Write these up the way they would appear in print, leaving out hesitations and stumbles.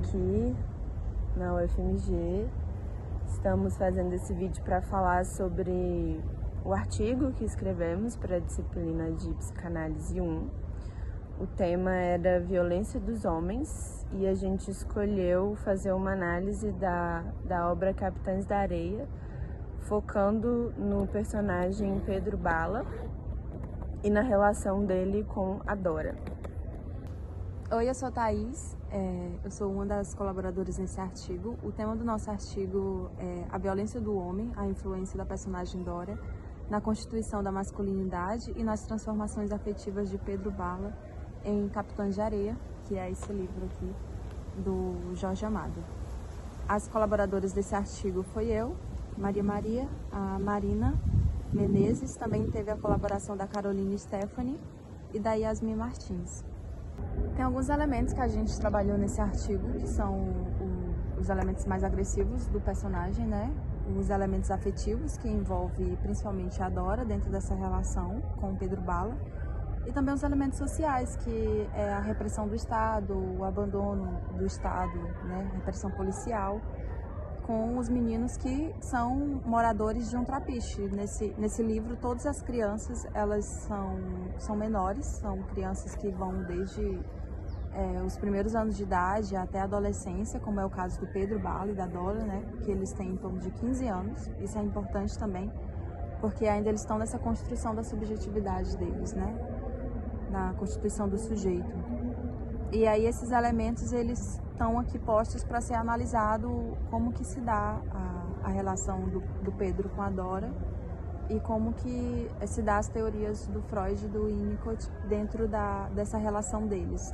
aqui na UFMG. Estamos fazendo esse vídeo para falar sobre o artigo que escrevemos para a disciplina de Psicanálise 1. O tema era Violência dos Homens e a gente escolheu fazer uma análise da obra Capitães da Areia, focando no personagem Pedro Bala e na relação dele com a Dora. Oi, eu sou a Thaís, eu sou uma das colaboradoras nesse artigo. O tema do nosso artigo é a violência do homem, a influência da personagem Dora na constituição da masculinidade e nas transformações afetivas de Pedro Bala em Capitães de Areia, que é esse livro aqui do Jorge Amado. As colaboradoras desse artigo foi eu, Maria, a Marina Menezes, também teve a colaboração da Caroline Stephanie e da Yasmin Martins. Tem alguns elementos que a gente trabalhou nesse artigo, que são os elementos mais agressivos do personagem, né? Os elementos afetivos, que envolve principalmente a Dora dentro dessa relação com o Pedro Bala. E também os elementos sociais, que é a repressão do Estado, o abandono do Estado, né? Repressão policial, com os meninos que são moradores de um trapiche. Nesse livro, todas as crianças, elas são menores, são crianças que vão desde os primeiros anos de idade até a adolescência, como é o caso do Pedro Bala e da Dora, né, que eles têm em torno de 15 anos. Isso é importante também, porque ainda eles estão nessa construção da subjetividade deles, né, na constituição do sujeito. E aí esses elementos, eles estão aqui postos para ser analisado como que se dá a relação do Pedro com a Dora e como que se dá as teorias do Freud e do Winnicott dentro dessa relação deles.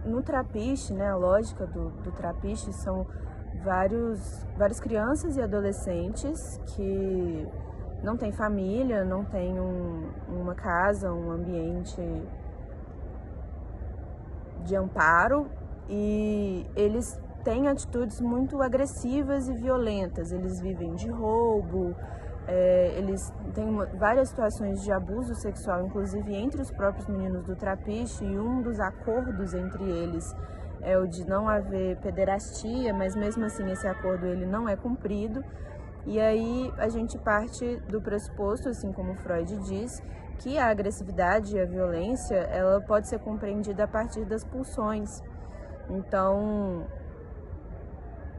No trapiche, né, a lógica do trapiche são várias crianças e adolescentes que não têm família, não têm uma casa, um ambiente de amparo, e eles têm atitudes muito agressivas e violentas. Eles vivem de roubo, eles têm várias situações de abuso sexual, inclusive entre os próprios meninos do trapiche, e um dos acordos entre eles é o de não haver pederastia, mas mesmo assim esse acordo ele não é cumprido. E aí a gente parte do pressuposto, assim como Freud diz, que a agressividade e a violência, ela pode ser compreendida a partir das pulsões. Então,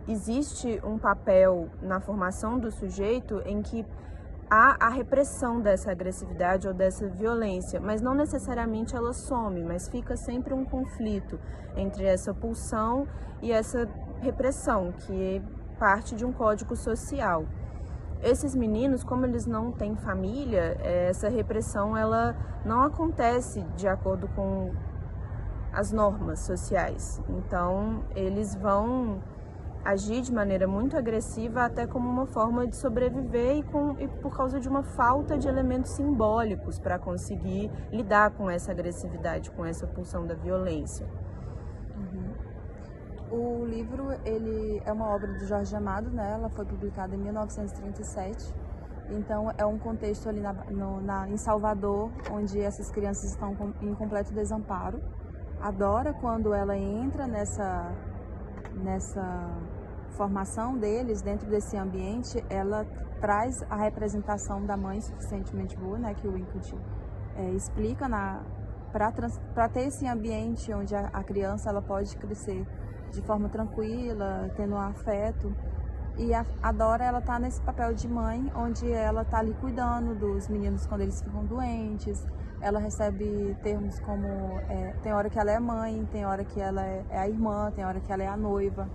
existe um papel na formação do sujeito em que há a repressão dessa agressividade ou dessa violência, mas não necessariamente ela some, mas fica sempre um conflito entre essa pulsão e essa repressão, que é parte de um código social. Esses meninos, como eles não têm família, essa repressão ela não acontece de acordo com as normas sociais. Então, eles vão agir de maneira muito agressiva, até como uma forma de sobreviver e por causa de uma falta de elementos simbólicos para conseguir lidar com essa agressividade, com essa pulsão da violência. O livro, ele é uma obra do Jorge Amado, né? Ela foi publicada em 1937. Então, é um contexto ali em Salvador, onde essas crianças estão em completo desamparo. A Dora, quando ela entra nessa formação deles, dentro desse ambiente, ela traz a representação da mãe suficientemente boa, né? Que o Winnicott explica para ter esse ambiente onde a criança ela pode crescer de forma tranquila, tendo um afeto. E a Dora, ela tá nesse papel de mãe, onde ela tá ali cuidando dos meninos quando eles ficam doentes. Ela recebe termos como, tem hora que ela é mãe, tem hora que ela é a irmã, tem hora que ela é a noiva,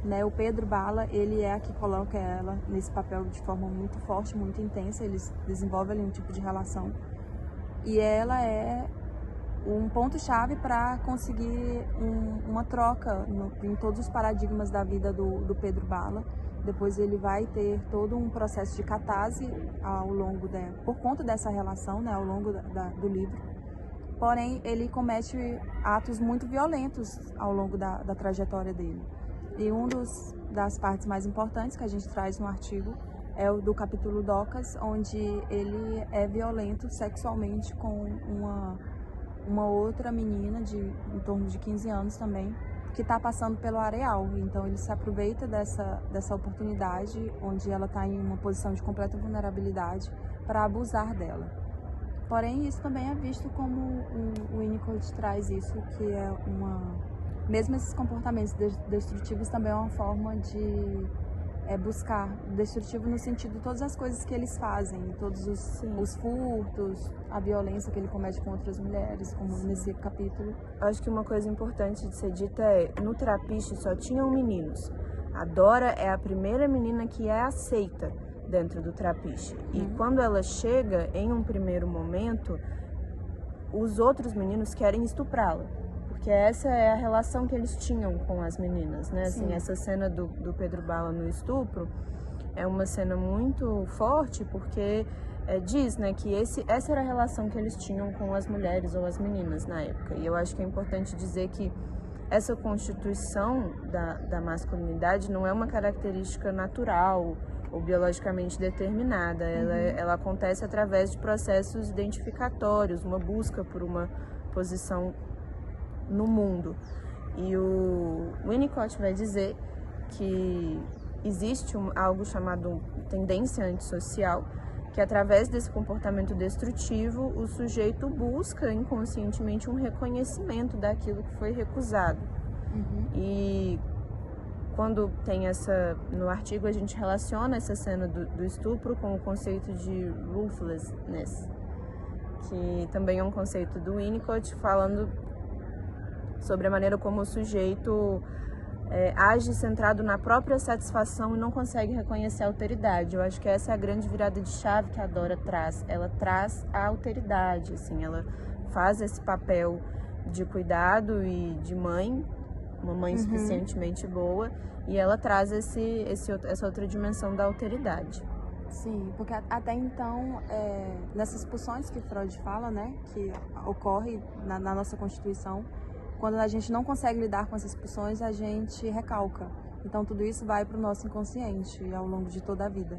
né? O Pedro Bala, ele é a que coloca ela nesse papel de forma muito forte, muito intensa. Eles desenvolvem ali um tipo de relação. E ela é um ponto-chave para conseguir uma troca em todos os paradigmas da vida do Pedro Bala. Depois ele vai ter todo um processo de catarse por conta dessa relação, né, ao longo do livro. Porém, ele comete atos muito violentos ao longo da trajetória dele. E das partes mais importantes que a gente traz no artigo é o do capítulo Docas, onde ele é violento sexualmente com uma outra menina em torno de 15 anos também, que está passando pelo areal. Então ele se aproveita dessa oportunidade, onde ela está em uma posição de completa vulnerabilidade, para abusar dela. Porém, isso também é visto como o Winnicott traz isso, que é mesmo esses comportamentos destrutivos também é uma forma de buscar destrutivo no sentido de todas as coisas que eles fazem, todos os furtos, a violência que ele comete com outras mulheres, como nesse capítulo. Acho que uma coisa importante de ser dita é, no Trapiche só tinham meninos. A Dora é a primeira menina que é aceita dentro do Trapiche. E quando ela chega, em um primeiro momento, os outros meninos querem estuprá-la. Porque essa é a relação que eles tinham com as meninas, né? Assim, essa cena do Pedro Bala no estupro é uma cena muito forte, porque diz, né, que essa era a relação que eles tinham com as mulheres ou as meninas na época. E eu acho que é importante dizer que essa constituição da masculinidade não é uma característica natural ou biologicamente determinada. Ela acontece através de processos identificatórios, uma busca por uma posição no mundo. E o Winnicott vai dizer que existe algo chamado tendência antissocial, que através desse comportamento destrutivo o sujeito busca inconscientemente um reconhecimento daquilo que foi recusado. E quando tem no artigo a gente relaciona essa cena do estupro com o conceito de ruthlessness, que também é um conceito do Winnicott, falando sobre a maneira como o sujeito age centrado na própria satisfação e não consegue reconhecer a alteridade. Eu acho que essa é a grande virada de chave que a Dora traz. Ela traz a alteridade, assim, ela faz esse papel de cuidado e de mãe, uma mãe suficientemente boa, e ela traz essa outra dimensão da alteridade. Sim, porque até então, nessas pulsões que Freud fala, né, que ocorre na nossa Constituição, quando a gente não consegue lidar com essas pulsões, a gente recalca. Então tudo isso vai para o nosso inconsciente ao longo de toda a vida.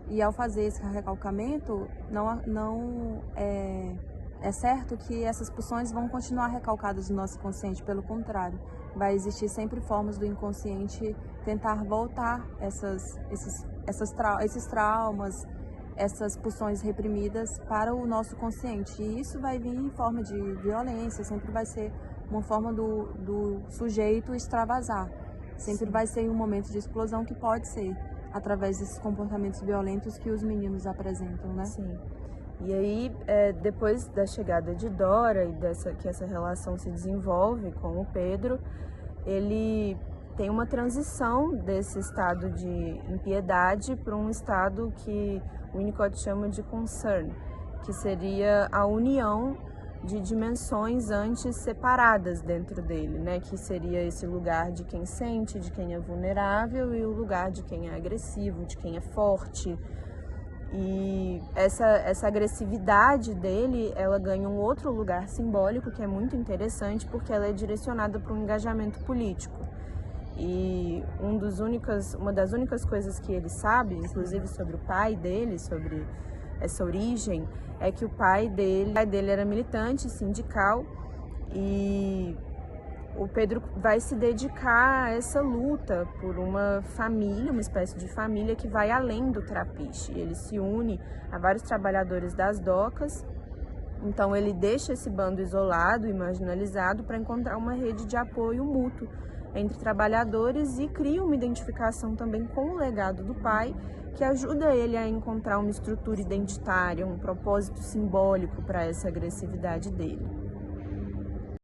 E ao fazer esse recalcamento, não é certo que essas pulsões vão continuar recalcadas no nosso inconsciente. Pelo contrário, vai existir sempre formas do inconsciente tentar voltar esses traumas, essas pulsões reprimidas para o nosso consciente. E isso vai vir em forma de violência, sempre vai ser uma forma do sujeito extravasar. Sempre vai ser um momento de explosão, que pode ser através desses comportamentos violentos que os meninos apresentam, né? Sim. E aí, depois da chegada de Dora e que essa relação se desenvolve com o Pedro, ele tem uma transição desse estado de impiedade para um estado que o Winnicott chama de concern, que seria a união de dimensões antes separadas dentro dele, né? Que seria esse lugar de quem sente, de quem é vulnerável, e o lugar de quem é agressivo, de quem é forte. E essa agressividade dele, ela ganha um outro lugar simbólico que é muito interessante, porque ela é direcionada para um engajamento político. E uma das únicas coisas que ele sabe, inclusive sobre o pai dele, sobre essa origem, é que o pai dele era militante sindical, e o Pedro vai se dedicar a essa luta por uma família, uma espécie de família que vai além do Trapiche. Ele se une a vários trabalhadores das docas, então ele deixa esse bando isolado e marginalizado para encontrar uma rede de apoio mútuo entre trabalhadores e cria uma identificação também com o legado do pai, que ajuda ele a encontrar uma estrutura identitária, um propósito simbólico para essa agressividade dele.